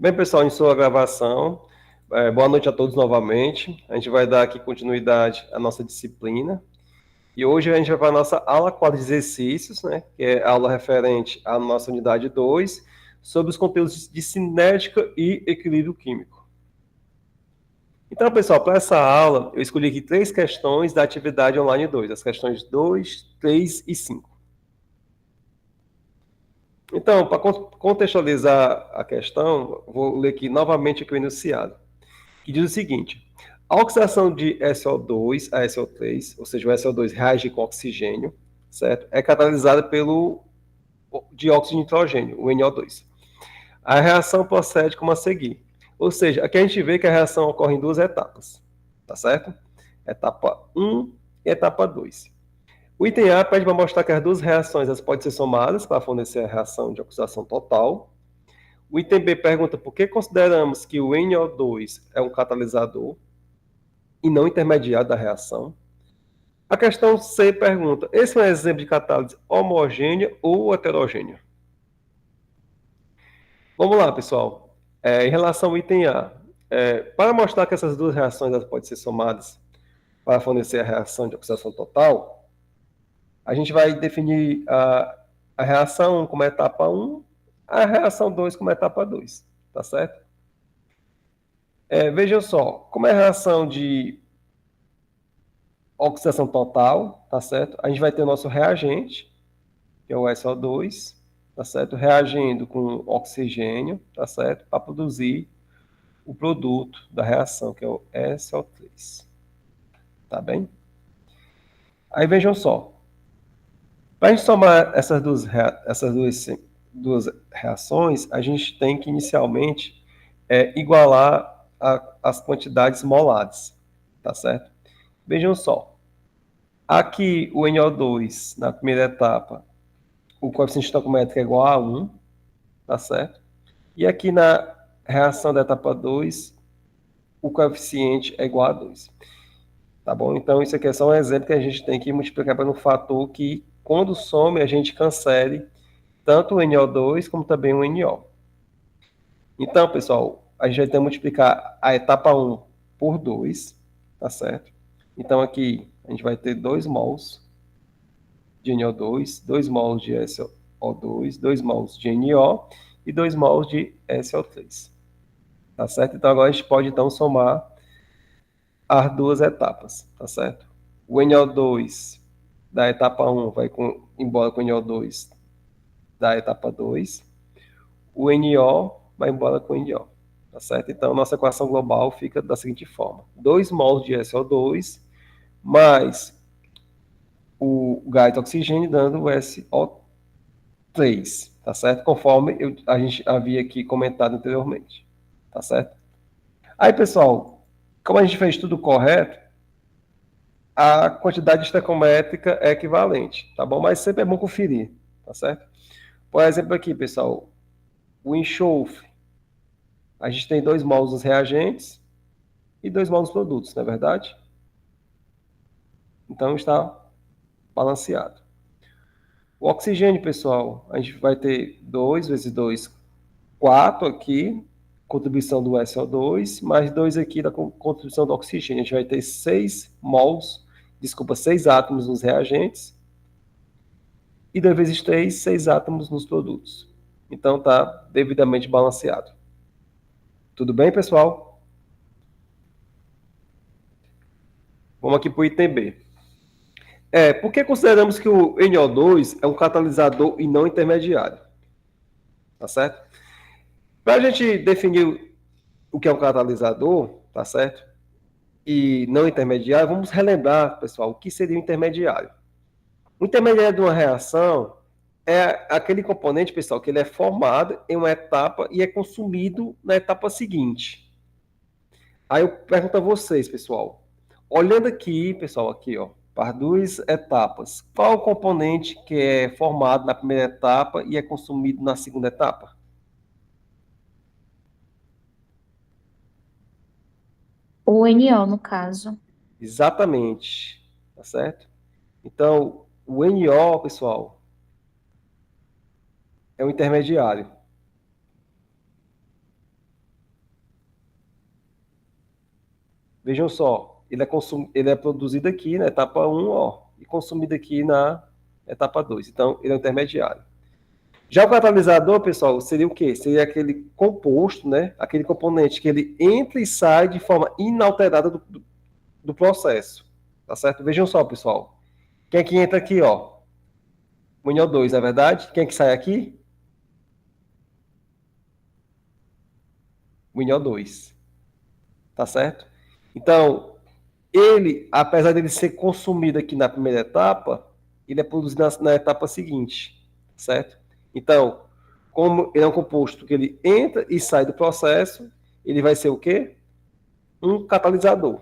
Bem, pessoal, em sua gravação, boa noite a todos novamente. A gente vai dar aqui continuidade à nossa disciplina. E hoje a gente vai para a nossa aula 4 de exercícios, né? Que é a aula referente à nossa unidade 2, sobre os conteúdos de cinética e equilíbrio químico. Então, pessoal, para essa aula, eu escolhi aqui 3 questões da atividade online 2, as questões 2, 3 e 5. Então, para contextualizar a questão, vou ler aqui novamente aqui o enunciado, que diz o seguinte: a oxidação de SO2 a SO3, ou seja, o SO2 reage com oxigênio, certo? É catalisada pelo dióxido de nitrogênio, o NO2. A reação procede como a seguir. Ou seja, aqui a gente vê que a reação ocorre em 2 etapas, tá certo? Etapa 1 e etapa 2. O item A pede para mostrar que as 2 reações podem ser somadas para fornecer a reação de oxidação total. O item B pergunta por que consideramos que o NO2 é um catalisador e não intermediário da reação. A questão C pergunta: esse é um exemplo de catálise homogênea ou heterogênea? Vamos lá, pessoal. Em relação ao item A, para mostrar que essas 2 reações podem ser somadas para fornecer a reação de oxidação total, a gente vai definir a reação 1 como etapa 1, a reação 2 como etapa 2, tá certo? Vejam só, como é a reação de oxidação total, tá certo? A gente vai ter o nosso reagente, que é o SO2, tá certo? Reagindo com oxigênio, tá certo? Para produzir o produto da reação, que é o SO3. Tá bem? Aí vejam só. Para a gente somar essas duas reações, a gente tem que inicialmente igualar as quantidades molares, tá certo? Vejam só. Aqui o NO2, na primeira etapa, o coeficiente estequiométrico é igual a 1, tá certo? E aqui na reação da etapa 2, o coeficiente é igual a 2. Tá bom? Então, isso aqui é só um exemplo que a gente tem que multiplicar para um fator que, quando some, a gente cancele tanto o NO2 como também o NO. Então, pessoal, a gente vai ter que multiplicar a etapa 1 por 2, tá certo? Então, aqui a gente vai ter 2 mols de NO2, 2 mols de SO2, 2 mols de NO e 2 mols de SO3. Tá certo? Então, agora a gente pode, então, somar as 2 etapas, tá certo? O NO2 da etapa 1 vai embora com o NO2 da etapa 2. O NO vai embora com o NO, tá certo? Então, nossa equação global fica da seguinte forma: 2 mols de SO2 mais o gás de oxigênio dando o SO3, tá certo? Conforme a gente havia aqui comentado anteriormente, tá certo? Aí, pessoal, como a gente fez tudo correto, a quantidade estequiométrica é equivalente, tá bom? Mas sempre é bom conferir, tá certo? Por exemplo, aqui, pessoal, o enxofre, a gente tem 2 mols nos reagentes e 2 mols nos produtos, não é verdade? Então, está balanceado. O oxigênio, pessoal, a gente vai ter 2 vezes 2, 4 aqui, contribuição do SO2, mais 2 aqui da contribuição do oxigênio. A gente vai ter 6 mols, 6 átomos nos reagentes, e 2 vezes 3, 6 átomos nos produtos. Então, está devidamente balanceado. Tudo bem, pessoal? Vamos aqui para o item B. Por que consideramos que o NO2 é um catalisador e não intermediário? Tá certo? Para a gente definir o que é um catalisador, tá certo? E não intermediário, vamos relembrar, pessoal, o que seria o intermediário. O intermediário de uma reação é aquele componente, pessoal, que ele é formado em uma etapa e é consumido na etapa seguinte. Aí eu pergunto a vocês, pessoal, olhando aqui, pessoal, aqui, ó, para as 2 etapas, qual o componente que é formado na primeira etapa e é consumido na segunda etapa? O NO, no caso. Exatamente, tá certo? Então, o NO, pessoal, é o intermediário. Vejam só, ele é produzido aqui na etapa 1, ó, e consumido aqui na etapa 2. Então, ele é um intermediário. Já o catalisador, pessoal, seria o quê? Seria aquele composto, né? Aquele componente que ele entra e sai de forma inalterada do processo. Tá certo? Vejam só, pessoal. Quem é que entra aqui, ó? O NO2, não é verdade? Quem é que sai aqui? O NO2. Tá certo? Então, ele, apesar dele ser consumido aqui na primeira etapa, ele é produzido na etapa seguinte, certo? Então, como ele é um composto que ele entra e sai do processo, ele vai ser o quê? Um catalisador,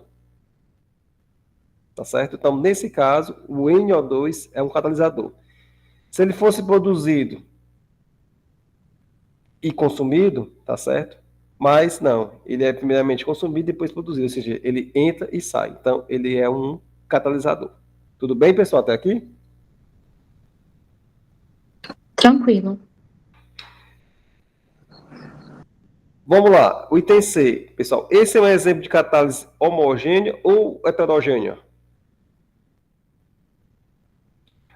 tá certo? Então, nesse caso, o NO2 é um catalisador. Se ele fosse produzido e consumido, tá certo? Mas não, ele é primeiramente consumido e depois produzido, ou seja, ele entra e sai. Então, ele é um catalisador. Tudo bem, pessoal, até aqui? Tranquilo. Vamos lá, o item C, pessoal. Esse é um exemplo de catálise homogênea ou heterogênea?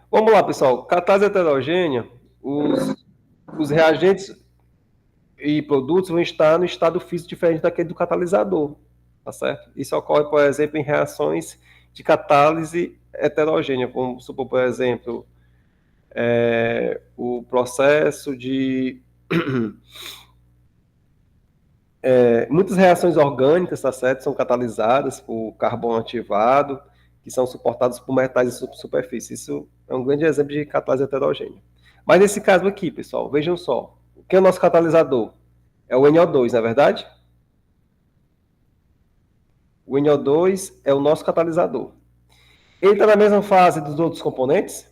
Vamos lá, pessoal. Catálise heterogênea, os reagentes e produtos vão estar no estado físico diferente daquele do catalisador, tá certo? Isso ocorre, por exemplo, em reações de catálise heterogênea, como supor, por exemplo, o processo de muitas reações orgânicas, tá certo? São catalisadas por carbono ativado, que são suportados por metais em superfície. Isso é um grande exemplo de catálise heterogênea. Mas nesse caso aqui, pessoal, vejam só. O que é o nosso catalisador? É o NO2, não é verdade? O NO2 é o nosso catalisador. Ele está na mesma fase dos outros componentes?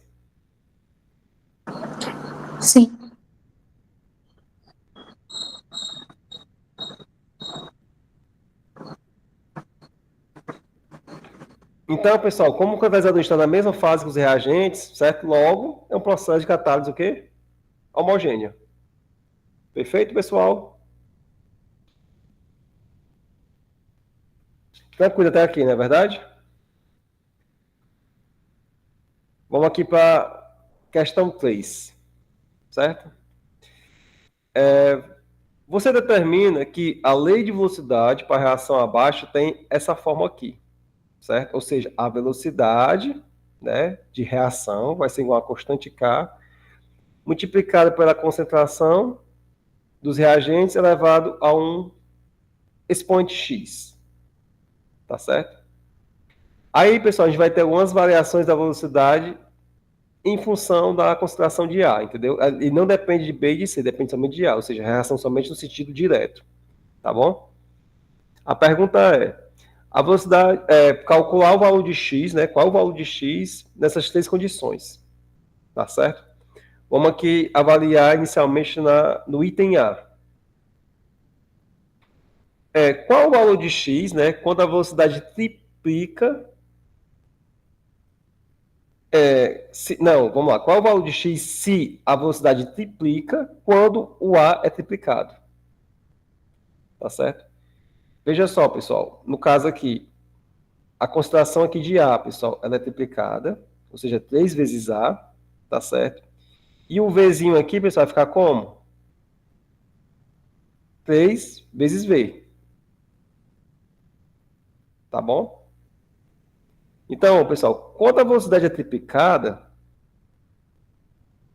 Sim. Então, pessoal, como o catalisador está na mesma fase que os reagentes, certo? Logo, é um processo de catálise o quê? Homogênea. Perfeito, pessoal? Tranquilo até aqui, não é verdade? Vamos aqui para questão 3, certo? Você determina que a lei de velocidade para reação abaixo tem essa forma aqui, certo? Ou seja, a velocidade, né, de reação vai ser igual a constante K multiplicada pela concentração dos reagentes elevado a um expoente X, tá certo? Aí, pessoal, a gente vai ter algumas variações da velocidade em função da concentração de A, entendeu? E não depende de B e de C, depende somente de A, ou seja, a reação somente no sentido direto, tá bom? A pergunta é, a velocidade, calcular o valor de X, né? Qual o valor de X nessas três condições, tá certo? Vamos aqui avaliar inicialmente no item A. Qual o valor de X, né? Quando a velocidade triplica não, vamos lá. Qual é o valor de x se a velocidade triplica quando o A é triplicado? Tá certo? Veja só, pessoal. No caso aqui, a concentração aqui de A, pessoal, ela é triplicada, ou seja, 3 vezes A, tá certo? E o Vzinho aqui, pessoal, vai ficar como? 3 vezes V. Tá bom? Então, pessoal, quando a velocidade é triplicada,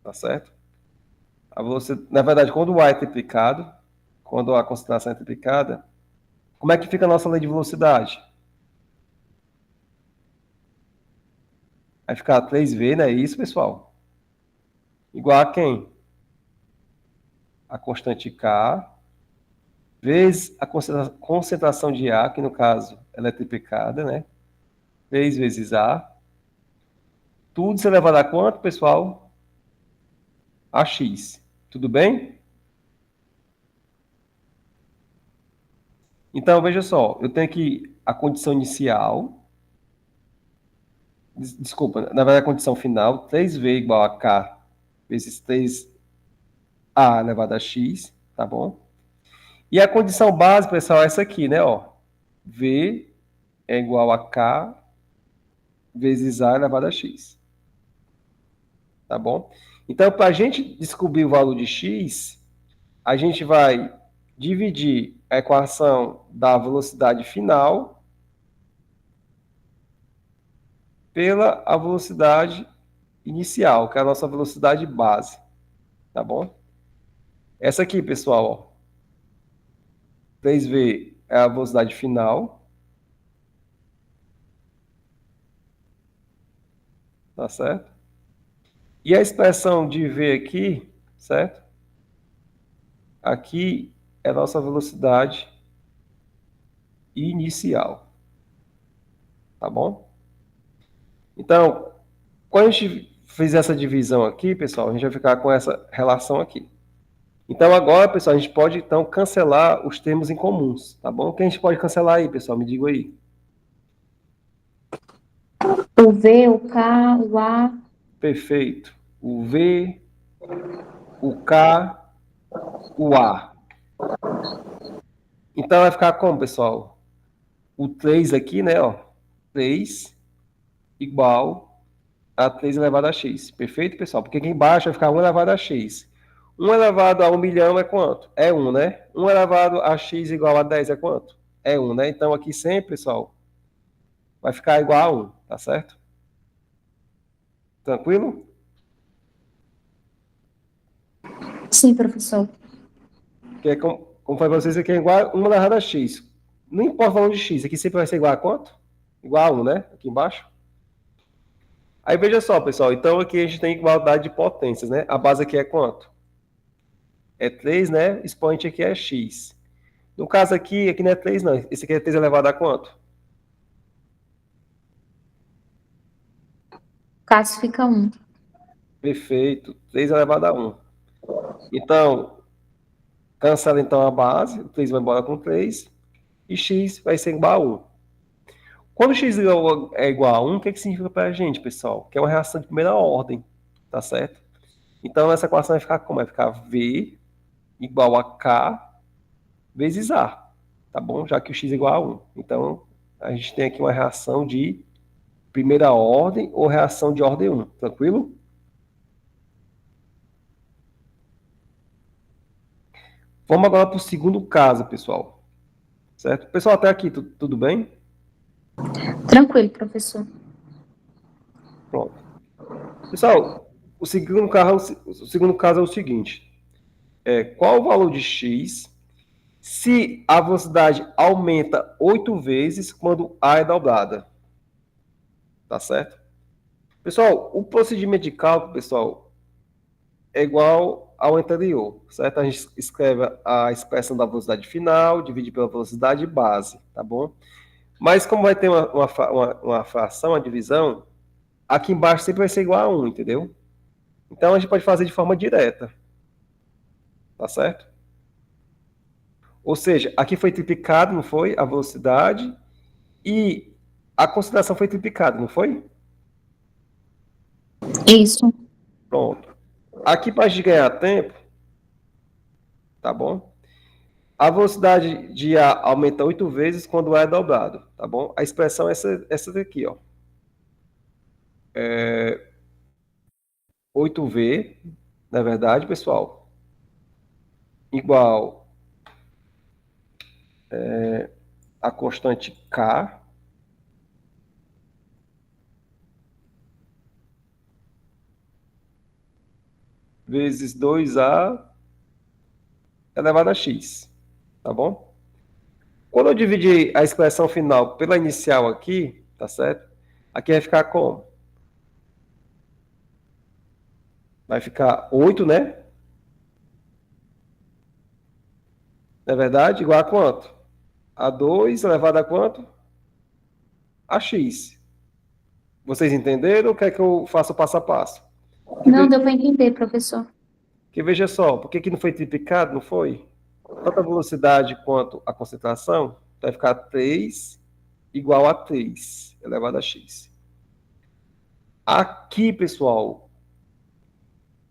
tá certo? Na verdade, quando o A é triplicado, quando a concentração é triplicada, como é que fica a nossa lei de velocidade? Vai ficar 3V, não é isso, pessoal? Igual a quem? A constante K, vezes a concentração de A, que no caso ela é triplicada, né? 3 vezes A. Tudo isso é elevado a quanto, pessoal? A X. Tudo bem? Então, veja só, eu tenho aqui a condição inicial, desculpa, na verdade a condição final, 3V igual a K vezes 3A elevado a X, tá bom? E a condição básica, pessoal, é essa aqui, né? Ó, V é igual a K vezes A elevado a X. Tá bom? Então, para a gente descobrir o valor de X, a gente vai dividir a equação da velocidade final pela a velocidade inicial, que é a nossa velocidade base. Tá bom? Essa aqui, pessoal, ó, 3V é a velocidade final. Tá certo? E a expressão de V aqui, certo? Aqui é a nossa velocidade inicial. Tá bom? Então, quando a gente fizer essa divisão aqui, pessoal, a gente vai ficar com essa relação aqui. Então, agora, pessoal, a gente pode, então, cancelar os termos incomuns, tá bom? O que a gente pode cancelar aí, pessoal? Me diga aí. O V, o K, o A. Perfeito. O V, o K, o A. Então, vai ficar como, pessoal? O 3 aqui, né, ó. 3 igual a 3 elevado a x. Perfeito, pessoal? Porque aqui embaixo vai ficar 1 elevado a x. 1 elevado a 1 milhão é quanto? É 1, né? 1 elevado a x igual a 10 é quanto? É 1, né? Então, aqui sempre, pessoal, vai ficar igual a 1, tá certo? Tranquilo? Sim, professor. Que é como foi para vocês, aqui é igual a 1 elevado a x. Não importa o valor de x, aqui sempre vai ser igual a quanto? Igual a 1, né? Aqui embaixo. Aí, veja só, pessoal. Então, aqui a gente tem igualdade de potências, né? A base aqui é quanto? É 3, né? Expoente aqui é x. No caso aqui não é 3, não. Esse aqui é 3 elevado a quanto? Cássio fica 1. Perfeito. 3 elevado a 1. Então, cancela então a base. O 3 vai embora com 3. E x vai ser igual a 1. Quando x é igual a 1, o que significa para a gente, pessoal? Que é uma reação de primeira ordem. Tá certo? Então, essa equação vai ficar como? Vai ficar V igual a K vezes A. Tá bom? Já que o x é igual a 1. Então, a gente tem aqui uma reação de primeira ordem ou reação de ordem 1. Tranquilo? Vamos agora para o segundo caso, pessoal. Certo? Pessoal, até aqui, tudo bem? Tranquilo, professor. Pronto. Pessoal, o segundo caso é o seguinte. Qual o valor de x se a velocidade aumenta 8 vezes quando A é dobrada? Tá certo? Pessoal, o procedimento de cálculo, pessoal, é igual ao anterior, certo? A gente escreve a expressão da velocidade final, divide pela velocidade base, tá bom? Mas como vai ter uma fração, uma divisão, aqui embaixo sempre vai ser igual a 1, entendeu? Então a gente pode fazer de forma direta, tá certo? Ou seja, aqui foi triplicado, não foi? A velocidade e a concentração foi triplicada, não foi? Isso. Pronto. Aqui para a gente ganhar tempo, tá bom? A velocidade de A aumenta 8 vezes quando A é dobrado, tá bom? A expressão é essa daqui, ó. 8V, na verdade, pessoal, igual a constante K vezes 2A elevado a x, tá bom? Quando eu dividir a expressão final pela inicial aqui, tá certo? Aqui vai ficar como? Vai ficar 8, né? Na verdade, igual a quanto? A 2 elevado a quanto? A x. Vocês entenderam ou quer que eu faça o passo a passo? Não, deu para entender, professor. Que veja só, por que não foi triplicado, não foi? Tanto a velocidade quanto a concentração vai ficar 3 igual a 3 elevado a x. Aqui, pessoal,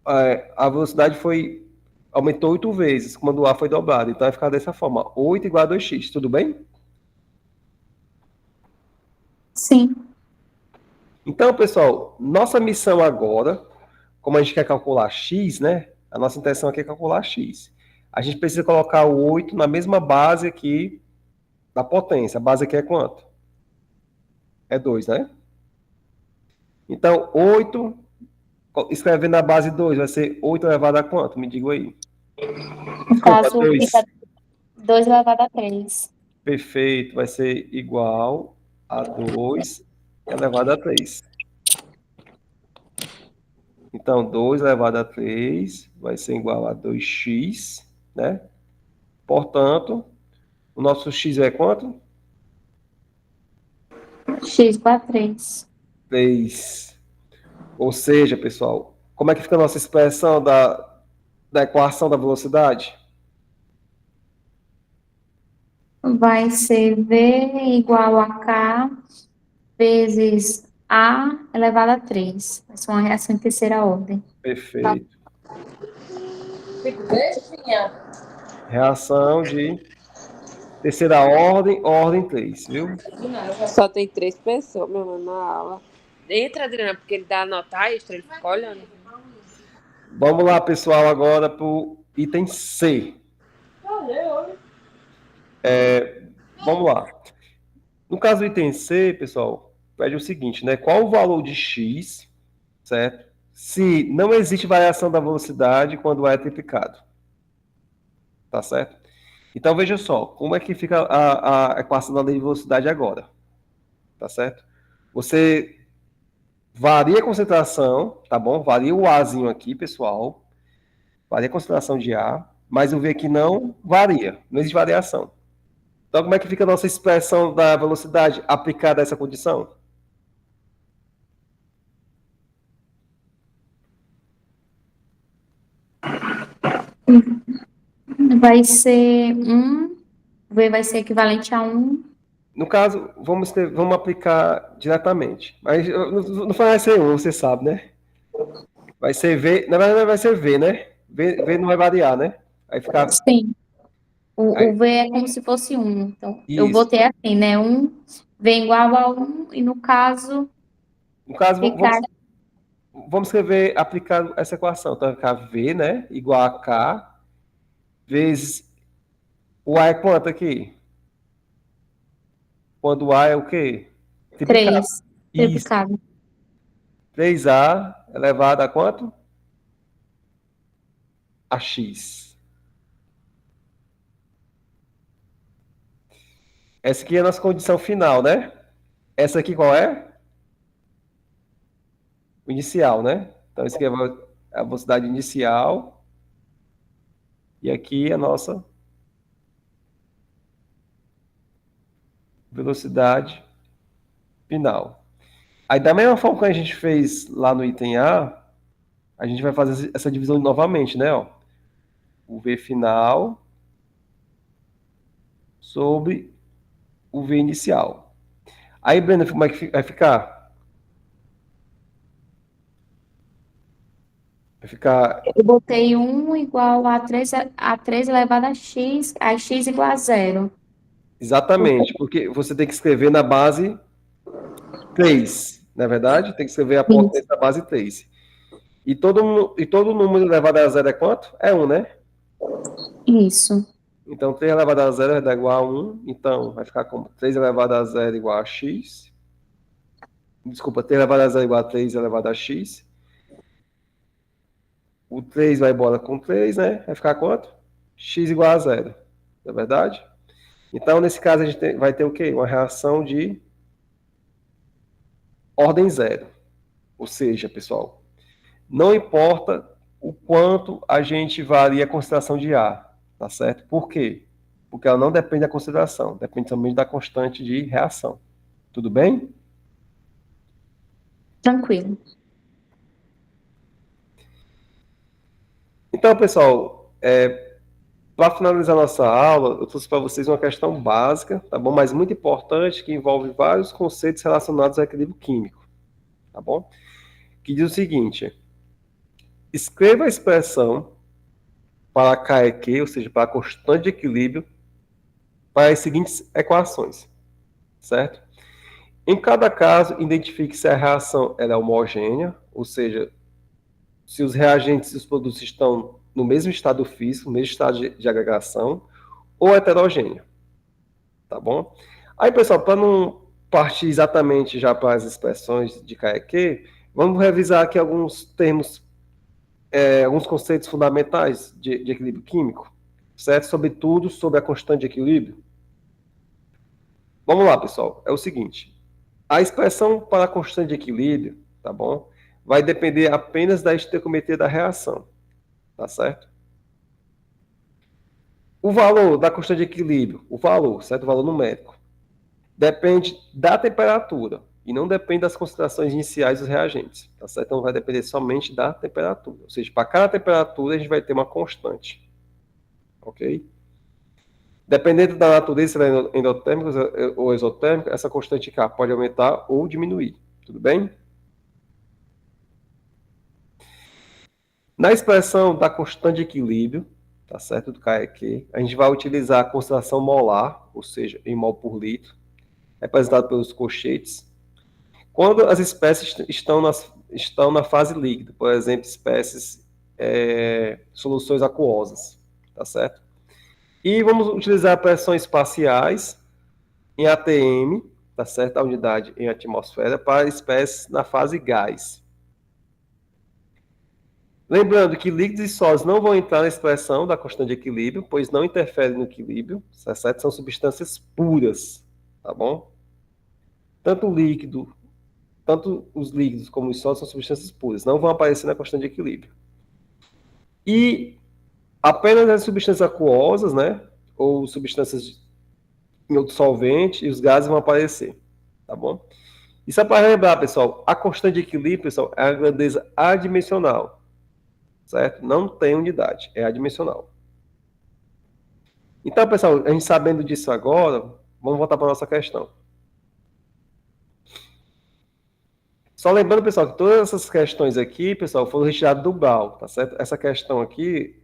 a velocidade aumentou 8 vezes quando o A foi dobrado. Então vai ficar dessa forma, 8 igual a 2x, tudo bem? Sim. Então, pessoal, nossa missão agora, como a gente quer calcular x, né? A nossa intenção aqui é calcular x. A gente precisa colocar o 8 na mesma base aqui da potência. A base aqui é quanto? É 2, né? Então, 8, escrevendo na base 2, vai ser 8 elevado a quanto? Me diga aí. No Desculpa, caso, 2. fica 2 elevado a 3. Perfeito, vai ser igual a 2 elevado a 3. Então, 2 elevado a 3 vai ser igual a 2x, né? Portanto, o nosso x é quanto? X igual a 3. 3. Ou seja, pessoal, como é que fica a nossa expressão da equação da velocidade? Vai ser V igual a K vezes A elevado a 3. Vai ser uma reação em terceira ordem. Perfeito. Reação de terceira ordem, ordem 3, viu? Só tem 3 pessoas, meu irmão, na aula. Entra, Adriana, porque ele dá nota extra, ele fica olhando. Vamos lá, pessoal, agora para o item C. Vamos lá. No caso do item C, pessoal, pede o seguinte, né? Qual o valor de x, certo? Se não existe variação da velocidade quando é triplicado. Tá certo? Então, veja só, como é que fica a equação da lei de velocidade agora. Tá certo? Você varia a concentração, tá bom? Varia o Azinho aqui, pessoal. Varia a concentração de A, mas o V aqui não varia, não existe variação. Então, como é que fica a nossa expressão da velocidade aplicada a essa condição? Vai ser 1. V vai ser equivalente a 1. No caso, vamos aplicar diretamente. Mas não vai ser um, você sabe, né? Vai ser V, na verdade vai ser V, né? V não vai variar, né? Vai ficar. Sim. O Aí, V é como se fosse 1. Então, eu isso. botei assim, né? 1, V igual a 1, e no caso, No caso, ficar vamos escrever, aplicar essa equação. Então, vai ficar V, né? Igual a K, vezes o A é quanto aqui? Quando o A é o quê? Triplicado. 3 Isso. triplicado. 3A elevado a quanto? A X. Essa aqui é a nossa condição final, né? Essa aqui qual é? O inicial, né? Então, isso aqui é a velocidade inicial. E aqui a nossa velocidade final. Aí, da mesma forma que a gente fez lá no item a gente vai fazer essa divisão novamente, né? Ó. O V final sobre o V inicial. Aí, Brenda, como é que vai ficar? Vai ficar Eu botei 1 igual a 3 elevado a x igual a 0. exatamente, porque você tem que escrever na base 3, não é verdade? Tem que escrever a Isso. potência da base 3. E todo número elevado a zero é quanto? É 1, né? Isso. Então, 3 elevado a zero vai dar igual a 1. Então, vai ficar como 3 elevado a zero igual a x. Desculpa, 3 elevado a zero igual a 3 elevado a x. O 3 vai embora com 3, né? Vai ficar quanto? X igual a zero. Não é verdade? Então, nesse caso, a gente vai ter o quê? Uma reação de ordem zero. Ou seja, pessoal, não importa o quanto a gente varia a concentração de A, tá certo? Por quê? Porque ela não depende da concentração, depende somente da constante de reação. Tudo bem? Tranquilo. Então, pessoal, para finalizar nossa aula, eu trouxe para vocês uma questão básica, tá bom? Mas muito importante, que envolve vários conceitos relacionados ao equilíbrio químico, tá bom? Que diz o seguinte: escreva a expressão para K e Q, ou seja, para a constante de equilíbrio, para as seguintes equações, certo? Em cada caso, identifique se a reação ela é homogênea, ou seja, se os reagentes e os produtos estão no mesmo estado físico, no mesmo estado de agregação, ou heterogênea. Tá bom? Aí, pessoal, para não partir exatamente já para as expressões de KEQ, vamos revisar aqui alguns termos, alguns conceitos fundamentais de equilíbrio químico, certo? Sobretudo sobre a constante de equilíbrio. Vamos lá, pessoal. É o seguinte, a expressão para a constante de equilíbrio, tá bom? Vai depender apenas da estequiometria da reação, tá certo? O valor da constante de equilíbrio, o valor, certo? O valor numérico, depende da temperatura e não depende das concentrações iniciais dos reagentes, tá certo? Então vai depender somente da temperatura. Ou seja, para cada temperatura a gente vai ter uma constante, ok? Dependendo da natureza, se ela é endotérmica ou exotérmica, essa constante K pode aumentar ou diminuir, tudo bem? Na expressão da constante de equilíbrio, tá certo, do KEQ, a gente vai utilizar a concentração molar, ou seja, em mol por litro, representado pelos colchetes, quando as espécies estão na fase líquida, por exemplo, espécies, soluções aquosas, tá certo? E vamos utilizar pressões parciais em ATM, tá certo? A unidade em atmosfera, para espécies na fase gás. Lembrando que líquidos e sólidos não vão entrar na expressão da constante de equilíbrio, pois não interferem no equilíbrio, tá certo? São substâncias puras, tá bom? Tanto os líquidos como os sólidos são substâncias puras, não vão aparecer na constante de equilíbrio. E apenas as substâncias aquosas, né, ou substâncias em outro solvente, e os gases vão aparecer, tá bom? E só para lembrar, pessoal, a constante de equilíbrio, pessoal, é a grandeza adimensional, certo? Não tem unidade, é adimensional. Então, pessoal, a gente sabendo disso agora, vamos voltar para a nossa questão. Só lembrando, pessoal, que todas essas questões aqui, pessoal, foram retiradas do Brau, tá certo? Essa questão aqui,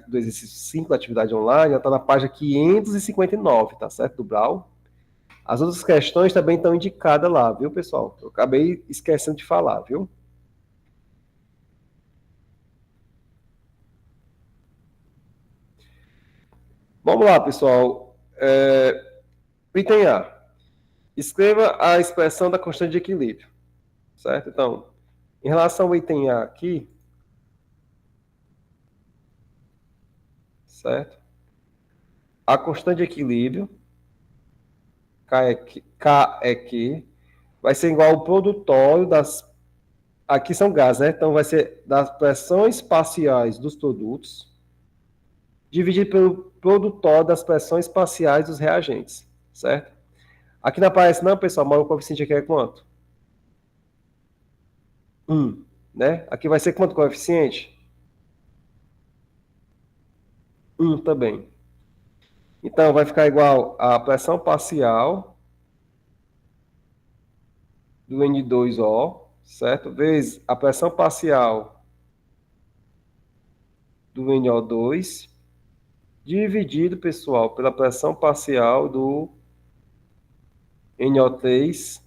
do exercício 5 da atividade online, ela está na página 559, tá certo? Do Brau. As outras questões também estão indicadas lá, viu, pessoal? Eu acabei esquecendo de falar, viu? Vamos lá, pessoal. Item A. Escreva a expressão da constante de equilíbrio, certo? Então, em relação ao item A aqui, certo? A constante de equilíbrio, K é Q, vai ser igual ao produtório das... Aqui são gases, né? Então, vai ser das pressões parciais dos produtos, dividido pelo produtório das pressões parciais dos reagentes, certo? Aqui não aparece não, pessoal, mas o coeficiente aqui é quanto? 1, né? Aqui vai ser quanto o coeficiente? 1 também. Então, vai ficar igual a pressão parcial do N2O, certo? Vezes a pressão parcial do NO2, dividido, pessoal, pela pressão parcial do NO3,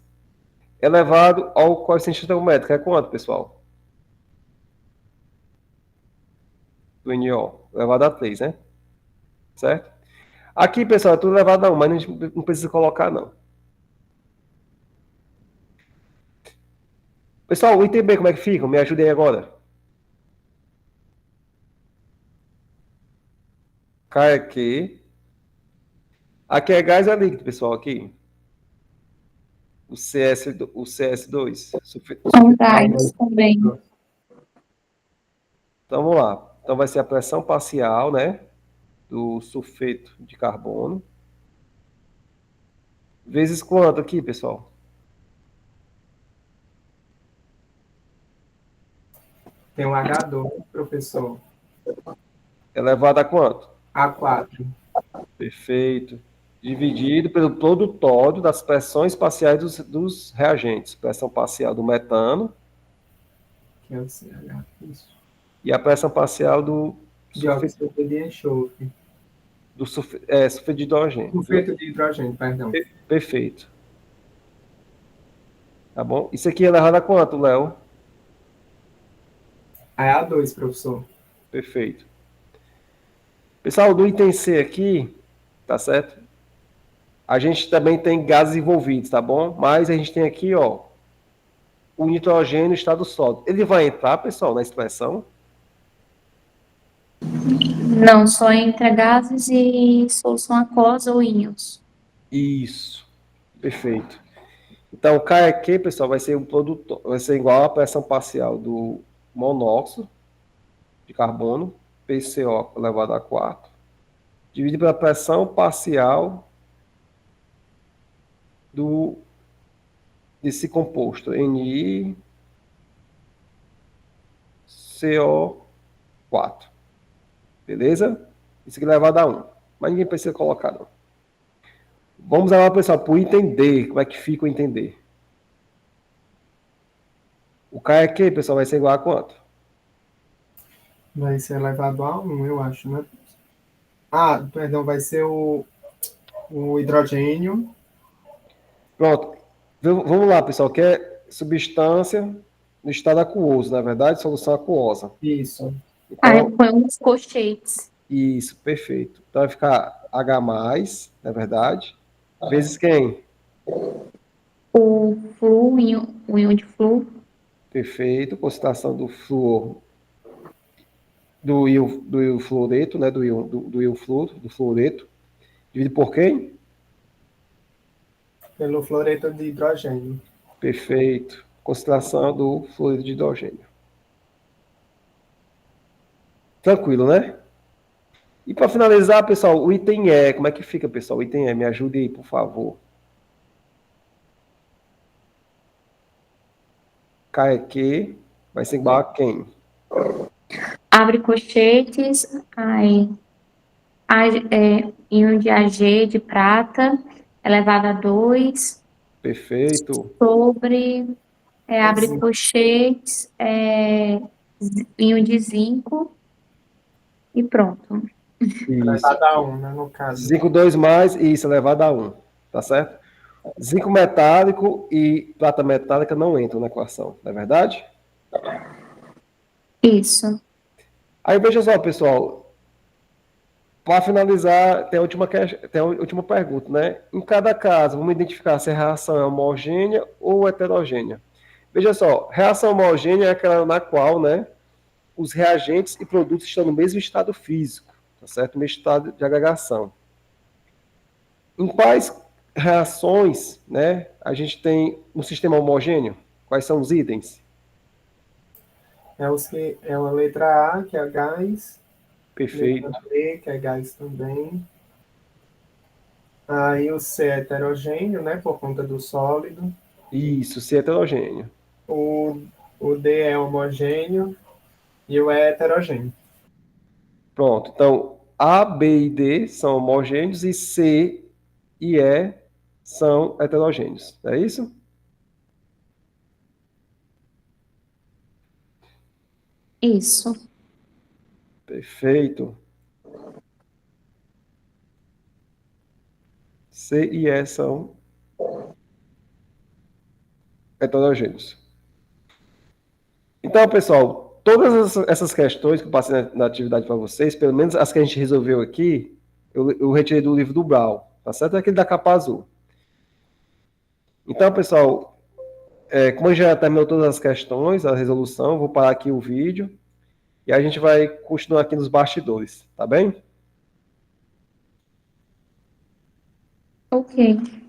elevado ao coeficiente estequiométrico. É quanto, pessoal? Do NO, elevado a 3, né? Certo? Aqui, pessoal, é tudo elevado a 1, mas a gente não precisa colocar, não. Pessoal, o item B, como é que fica? Me ajudem agora. K é Q. Aqui é gás ou é líquido, pessoal, aqui? O CS2. São gás também. Então, vamos lá. Então, vai ser a pressão parcial, né? Do sulfeto de carbono. Vezes quanto aqui, pessoal? Tem um H2, professor. Elevado a quanto? A4. Perfeito. Dividido pelo produtório das pressões parciais dos reagentes. Pressão parcial do metano. Que é o CH. Isso. E a pressão parcial do Dióxido de enxofre. sulfeto de hidrogênio. Sulfeto de hidrogênio, perdão. Perfeito. Tá bom? Isso aqui é elevado a quanto, Léo? Aí é A2, professor. Perfeito. Pessoal, do item C aqui, tá certo? A gente também tem gases envolvidos, tá bom? Mas a gente tem aqui, ó, o nitrogênio em estado sólido. Ele vai entrar, pessoal, na expressão? Não, só entra gases e solução aquosa ou íons. Isso. Perfeito. Então, K aqui, pessoal, vai ser um produto, vai ser igual à pressão parcial do monóxido de carbono, PCO elevado a 4, dividido pela pressão parcial desse composto, NiCO4. Beleza? Isso aqui é elevado a 1. Mas ninguém precisa colocar, não. Vamos agora, pessoal, para o entender. Como é que fica o entender? O K aqui, pessoal, vai ser igual a quanto? Vai ser elevado a 1, eu acho, né? Ah, perdão, vai ser o hidrogênio. Pronto. Vamos lá, pessoal, que é substância no estado aquoso, na verdade, solução aquosa. Isso. Aí Então, põe uns colchetes. isso, perfeito. Então vai ficar H+, na verdade, vezes quem? O flu, o íon de flu. Perfeito. Concentração do flúor, do íon fluoreto, né? Do íon flúor, do fluoreto. Dividido por quem? Pelo fluoreto de hidrogênio. Perfeito. Concentração do fluido de hidrogênio. Tranquilo, né? E para finalizar, pessoal, o item E, como é que fica, pessoal? O item E, me ajude aí, por favor. K aqui vai ser igual a quem? Abre colchetes, aí íon de Ag de prata, elevado a 2, Perfeito. sobre, abre colchetes, íon de zinco, e pronto. Isso. Elevado a 1, né, no caso. Zinco 2 mais, isso, elevado a 1. Tá certo? Zinco metálico e prata metálica não entram na equação, não é verdade? Isso. Aí veja só, pessoal. Para finalizar, tem a última pergunta, né? Em cada caso, vamos identificar se a reação é homogênea ou heterogênea. Veja só, reação homogênea é aquela na qual, né, os reagentes e produtos estão no mesmo estado físico, tá certo? No mesmo estado de agregação. Em quais reações, né, a gente tem um sistema homogêneo? Quais são os itens? É a letra A, que é gás. Perfeito. Letra B, que é gás também. Aí o C é heterogêneo, né, por conta do sólido. Isso, se é heterogêneo. O D é homogêneo e o E é heterogêneo. Pronto. Então, A, B e D são homogêneos e C e E são heterogêneos. É isso? Isso. Perfeito. C e E são heterogêneos. Então, pessoal, todas essas questões que eu passei na atividade para vocês, pelo menos as que a gente resolveu aqui, eu retirei do livro do Brau, tá certo? É aquele da capa azul. Então, pessoal, como a gente já terminou todas as questões, a resolução, vou parar aqui o vídeo e a gente vai continuar aqui nos bastidores, tá bem? Ok.